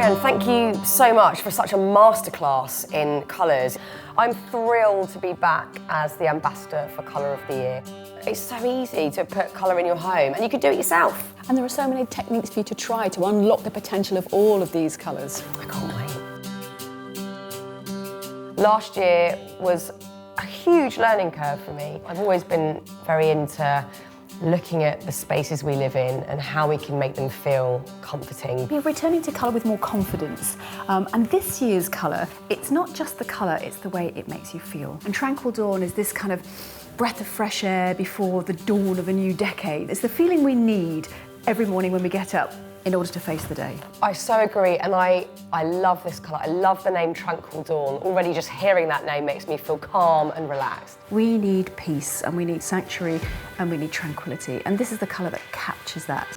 Marianne, thank you so much for such a masterclass in colours. I'm thrilled to be back as the ambassador for Colour of the Year. It's so easy to put colour in your home, and you can do it yourself. And there are so many techniques for you to try to unlock the potential of all of these colours. I can't wait. Last year was a huge learning curve for me. I've always been very into looking at the spaces we live in and how we can make them feel comforting. You're returning to colour with more confidence. And this year's colour, it's not just the colour, it's the way it makes you feel. And Tranquil Dawn is this kind of breath of fresh air before the dawn of a new decade. It's the feeling we need every morning when we get up in order to face the day. I so agree, and I love this colour. I love the name Tranquil Dawn. Already just hearing that name makes me feel calm and relaxed. We need peace, and we need sanctuary, and we need tranquility, and this is the colour that captures that.